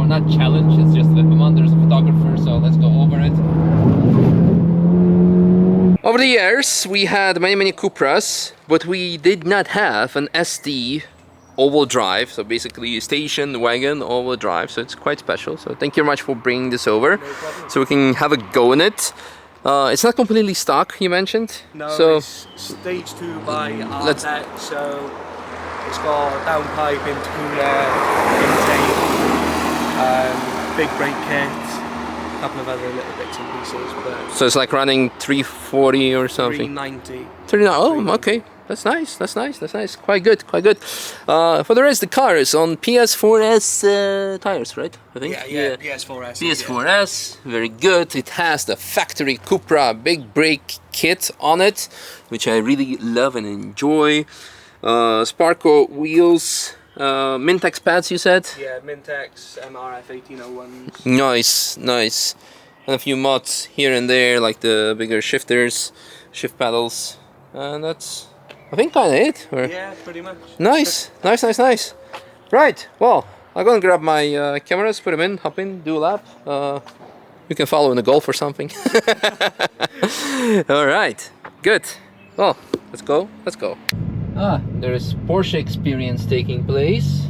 not challenge, it's just flip them on. There's a photographer, so let's go over it. Over the years, we had many Cupras, but we did not have an SD all-wheel drive. So basically a station wagon all-wheel drive. So it's quite special. So thank you very much for bringing this over, so we can have a go in it. It's not completely stock, you mentioned. No, so it's stage 2 by Artec, so it's got downpipe, intercooler, intake, big brake kit, a couple of other little bits and pieces. But so it's like running 340 or something. 390. 390. Oh, okay. That's nice. That's nice. That's nice. Quite good. Quite good. For the rest, the car is on PS4S tires, right? I think. Yeah. PS4S. PS4S. Very good. It has the factory Cupra big brake kit on it, which I really love and enjoy. Sparco wheels. Mintex pads, you said? Yeah, Mintex MRF 1801s. Nice, nice. And a few mods here and there, like the bigger shifters, shift pedals, and that's, I think, kind of it. Or... Yeah, pretty much. Nice, nice. Right, well, I'm gonna grab my cameras, put them in, hop in, do a lap. You can follow in the Golf or something. All right, good. Well, let's go. There is Porsche experience taking place.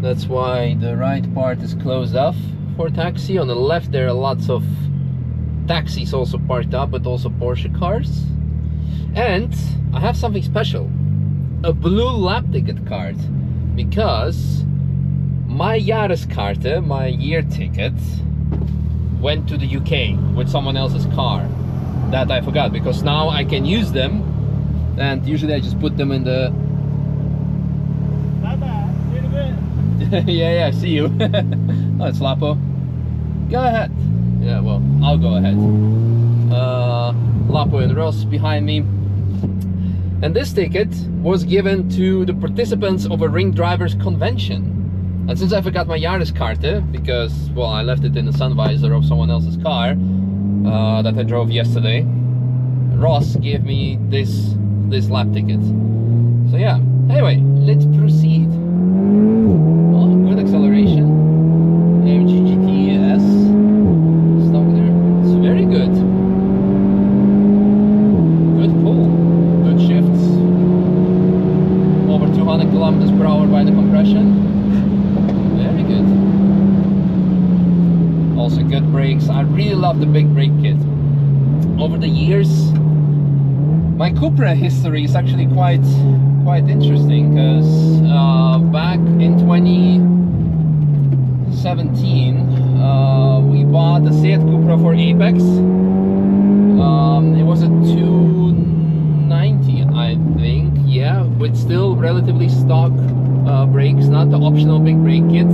That's why the right part is closed off for taxi. On the left there are lots of taxis also parked up, but also Porsche cars. And I have something special, a blue lap ticket card, because my Jahreskarte, my year ticket, went to the UK with someone else's car that I forgot, because now I can use them. And usually I just put them in the... yeah, see you. Oh, it's Lapo. Go ahead. Yeah, well, I'll go ahead. Lapo and Ross behind me. And this ticket was given to the participants of a ring drivers convention. And since I forgot my Jahreskarte, because, well, I left it in the sun visor of someone else's car that I drove yesterday, Ross gave me this lap ticket. So yeah, anyway, let's proceed. Oh, good acceleration. AMG GT S stuck there. It's very good. Good pull, good shifts. Over 200 kilometers per hour by the compression. Very good. Also good brakes. I really love the big brake kit. Over the years, my Cupra history is actually quite interesting, because back in 2017 we bought the Seat Cupra for Apex. It was a 290, I think, yeah, with still relatively stock brakes, not the optional big brake kit.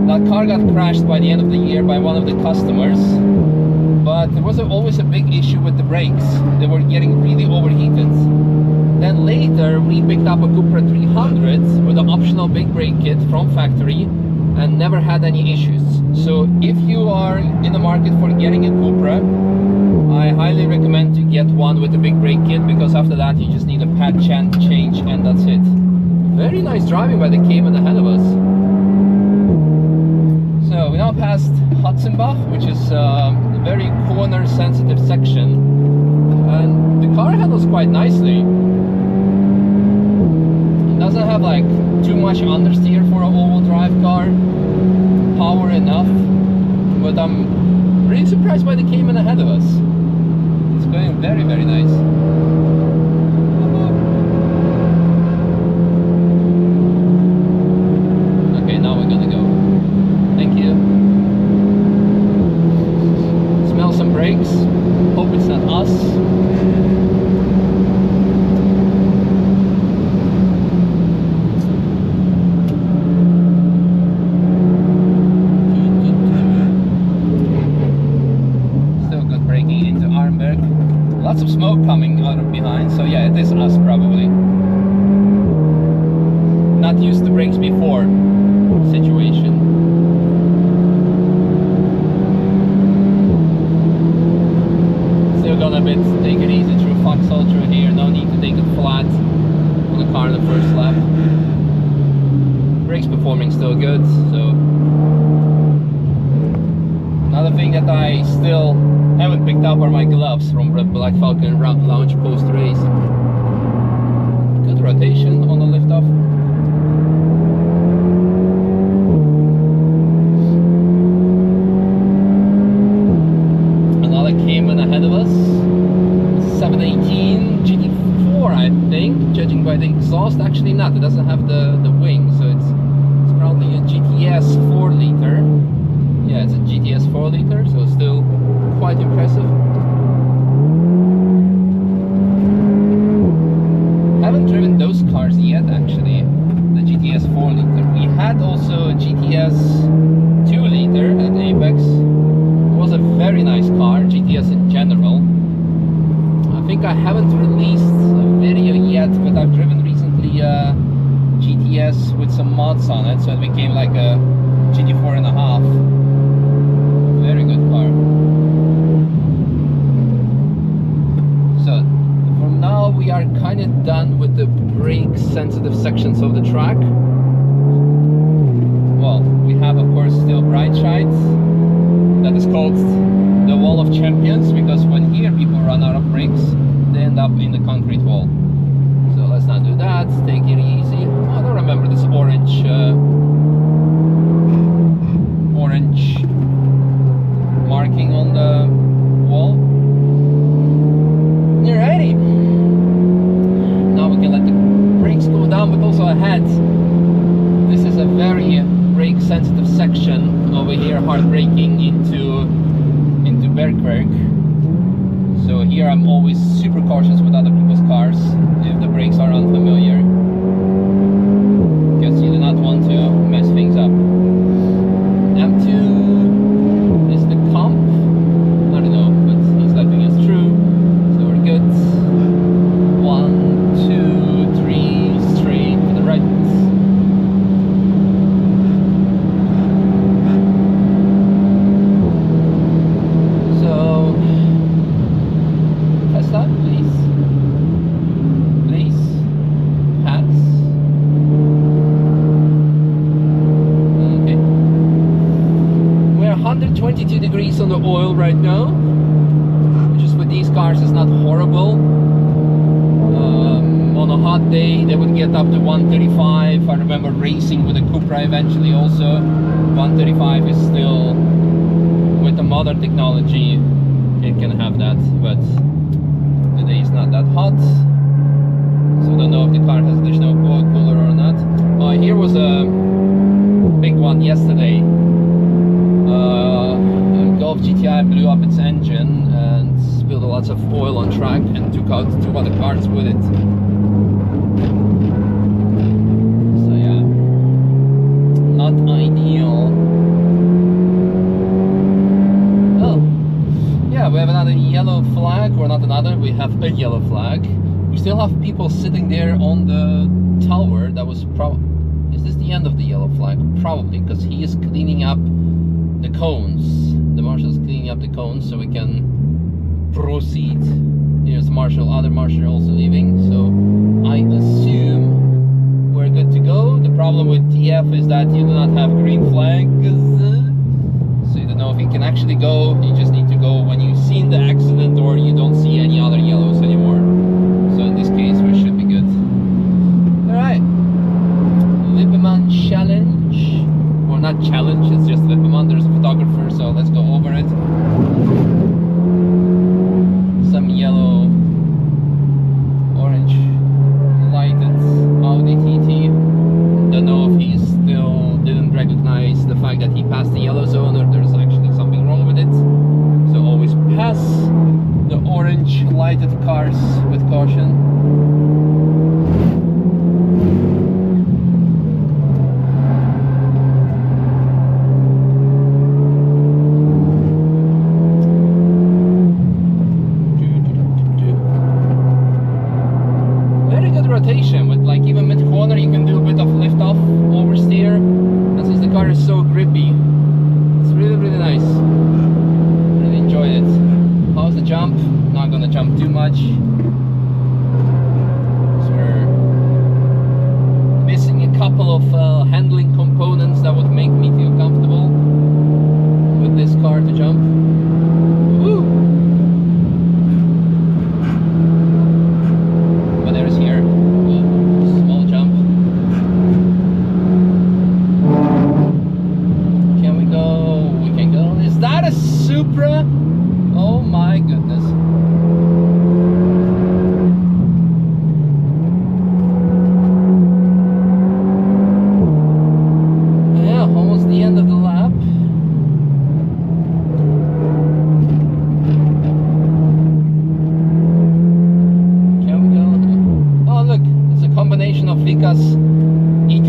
That car got crashed by the end of the year by one of the customers. But there was always a big issue with the brakes. They were getting really overheated. Then later we picked up a Cupra 300 with an optional big brake kit from factory and never had any issues. So if you are in the market for getting a Cupra, I highly recommend to get one with a big brake kit, because after that you just need a pad change and that's it. Very nice driving by the Cayman ahead of us. So we now passed Hotzenbach, which is a very corner sensitive section, and the car handles quite nicely. It doesn't have like too much understeer for an all-wheel drive car, power enough, but I'm really surprised by the Cayman ahead of us. It's going very nice. Okay, now we're gonna go. Thank you. Smell some brakes. Hope it's not us. Still good braking into Arnberg. Lots of smoke coming out of behind, so yeah, it is us probably. Not used to brakes before situation. Still gonna take it easy through Foxhole through here. No need to take it flat on the car in the first lap. Brakes performing still good, so thing that I still haven't picked up are my gloves from the Black Falcon launch post race. Good rotation on the liftoff. Another came in ahead of us. 718 GT4, I think, judging by the exhaust. Actually not, it doesn't have the wing, so it's probably a GTS 4 liter. Yeah, it's a GTS 4 liter, so still quite impressive. Haven't driven those cars yet, actually, the GTS 4 liter. We had also a GTS 2 liter at Apex. It was a very nice car, GTS in general. I think I haven't released a video yet, but I've driven recently a GTS with some mods on it, so it became like a GT4.5. Very good car. So for now we are kind of done with the brake sensitive sections of the track. Well, we have of course still bright sides. That is called the wall of champions, because when here people run out of brakes, they end up in the concrete wall. So let's not do that, take it easy. I don't remember this orange marking on the wall. Alrighty. Now we can let the brakes go down, but also ahead. This is a very brake sensitive section over here, hard braking into Bergwerk. So here I'm always super cautious with other people's cars if the brakes are unfamiliar, because you do not want to mess things up. M2 is the comp. I don't know, but he's letting us through, so we're good. 1, 2, 3, straight to the right. Please pass. Okay. We're 122 degrees on the oil right now, which is for these cars is not horrible. On a hot day they would get up to 135. I remember racing with a Cupra eventually also. 135 is still, with the modern technology, it can have that, but today is not that hot, so I don't know if the car has additional oil cooler or not. Here was a big one yesterday. Golf GTI blew up its engine and spilled lots of oil on track and took out 2 other cars with it. So yeah, not ideal. We have another yellow flag, or not another, we have a yellow flag. We still have people sitting there on the tower. That was is this the end of the yellow flag? Probably, because he is cleaning up the cones. The marshal is cleaning up the cones so we can proceed. Here's marshal, other marshal also leaving, so I assume we're good to go. The problem with TF is that you do not have green flags. So you don't know if you can actually go. You just need to go when you've seen the accident or you don't see any other yellows anymore. So in this case we should be good. Alright. Lippeman challenge. Or not challenge, it's just Lippeman. There's a photographer, so let's go over it. Some yellow, orange, lighted Audi TT. Don't know if he still didn't recognize the fact that he passed the yellow zone, or there's actually something wrong with it. So always pass the orange lighted cars with caution. Very good rotation with, like, even mid corner you can do a bit of lift off, oversteer, and since the car is so grippy, it's really nice. Really enjoyed it. How's the jump? Not gonna jump too much.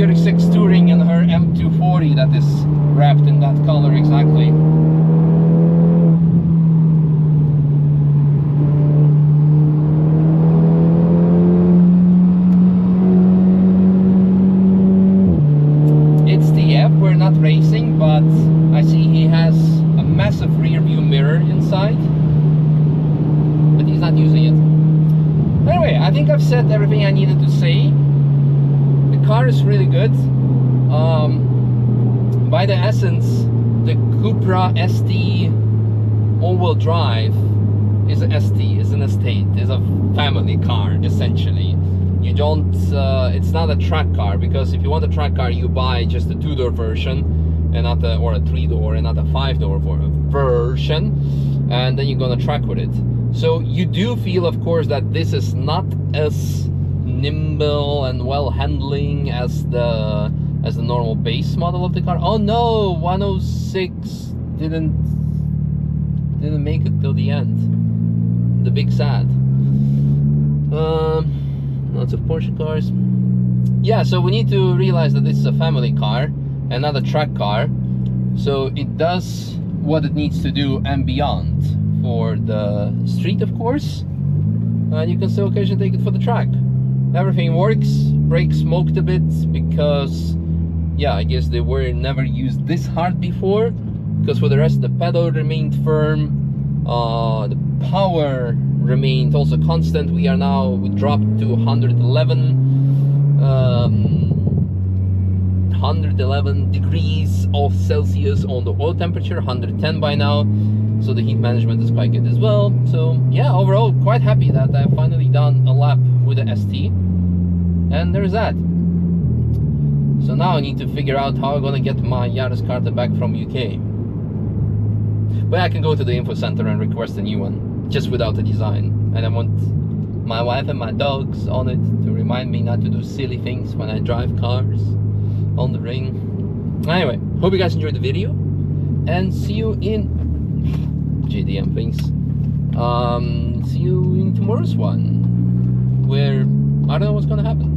36 Touring and her M240 that is wrapped in that color exactly. It's the F, we're not racing, but I see he has a massive rear view mirror inside, but he's not using it. Anyway, I think I've said everything I needed to say. The car is really good. By the essence, the Cupra ST all-wheel drive is an ST, is an estate, is a family car essentially. You don't, it's not a track car, because if you want a track car, you buy just a 2-door version, and not a, or a 3-door and not a 5-door version, and then you're gonna track with it. So you do feel, of course, that this is not as nimble and well handling as the normal base model of the car. Oh no, 106 didn't make it till the end. The big sad. Lots of Porsche cars. Yeah, so we need to realize that this is a family car and not a track car. So it does what it needs to do and beyond for the street, of course. And you can still occasionally take it for the track. Everything works. Brakes smoked a bit because, yeah, I guess they were never used this hard before. Because for the rest, the pedal remained firm. The power remained also constant. We dropped to 111 degrees of Celsius on the oil temperature, 110 by now. So the heat management is quite good as well. So yeah, overall quite happy that I've finally done a lap with the ST. And there's that. So now I need to figure out how I'm gonna get my Yaris Carta back from UK. But I can go to the info center and request a new one, just without the design. And I want my wife and my dogs on it to remind me not to do silly things when I drive cars on the ring. Anyway, hope you guys enjoyed the video, and see you in JDM things. See you in tomorrow's one, where I don't know what's gonna happen.